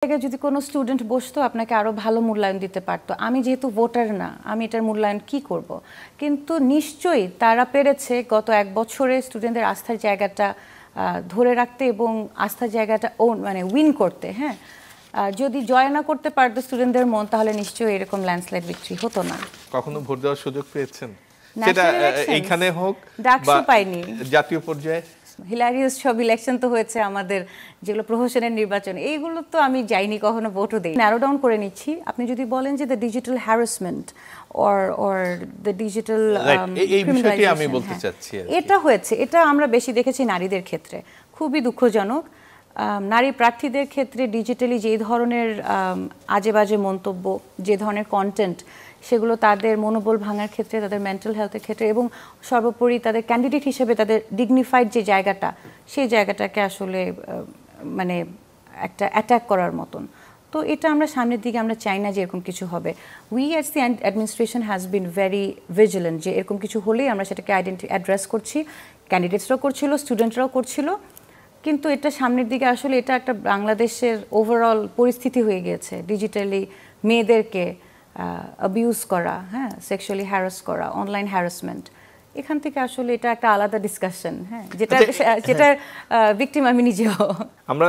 জায়গায় যদি কোনো স্টুডেন্ট বসতো আপনাকে আরো ভালো মূল্যায়ন দিতে পারতো। আমি যেহেতু ভোটার না, আমি এটার মূল্যায়ন কি করব। কিন্তু নিশ্চয়ই তারা পেরেছে গত 1 বছরে স্টুডেন্টদের আস্থার জায়গাটা ধরে রাখতে এবং আস্থার জায়গাটা মানে উইন করতে। হ্যাঁ, যদি জয় না করতে পারতো স্টুডেন্টদের মন, তাহলে নিশ্চয়ই এরকম ল্যান্ডস্লাইড ভিক্টরি হতো না। কখনো ভোট দেওয়ার সুযোগ পেয়েছেন, সেটা এইখানে হোক ডাকসু পাইনি, জাতীয় পর্যায়ে? হিলারিয়াস সব ইলেকশন তো হয়েছে আমাদের, যেগুলো প্রহসনের নির্বাচন, এইগুলো তো আমি যাইনি, কখনো ভোটও দেই। ন্যারো ডাউন করে নিচ্ছি। আপনি যদি বলেন যে the digital harassment or the digital এই বিষয়টি আমি বলতে চাচ্ছি। এটা হয়েছে, এটা আমরা বেশি দেখেছি নারীদের ক্ষেত্রে, খুবই দুঃখজনক। নারী প্রার্থীদের ক্ষেত্রে ডিজিটালি যে ধরনের আজে বাজে মন্তব্য, যে ধরনের কন্টেন্ট, সেগুলো তাদের মনোবল ভাঙার ক্ষেত্রে, তাদের মেন্টাল হেলথের ক্ষেত্রে এবং সর্বোপরি তাদের ক্যান্ডিডেট হিসেবে তাদের ডিগনিফাইড যে জায়গাটা, সেই জায়গাটাকে আসলে মানে একটা অ্যাটাক করার মতন। তো এটা আমরা সামনের দিকে আমরা চাই না যে এরকম কিছু হবে। We as the administration has been very vigilant যে এরকম কিছু হলেই আমরা সেটাকে অ্যাড্রেস করছি। ক্যান্ডিডেটসরাও করছিল, স্টুডেন্টরাও করছিল। কিন্তু এটা সামনের দিকে আসলে এটা একটা বাংলাদেশের ওভারঅল পরিস্থিতি হয়ে গিয়েছে, ডিজিটালি মেয়েদেরকে অ্যাবিউজ করা, হ্যাঁ, সেক্সুয়ালি হ্যারাস করা, অনলাইন হ্যারাসমেন্ট। এখান থেকে আসলে এটা একটা আলাদা ডিসকাশন, হ্যাঁ, যেটার ভিকটিম আমি নিজেও। আমরা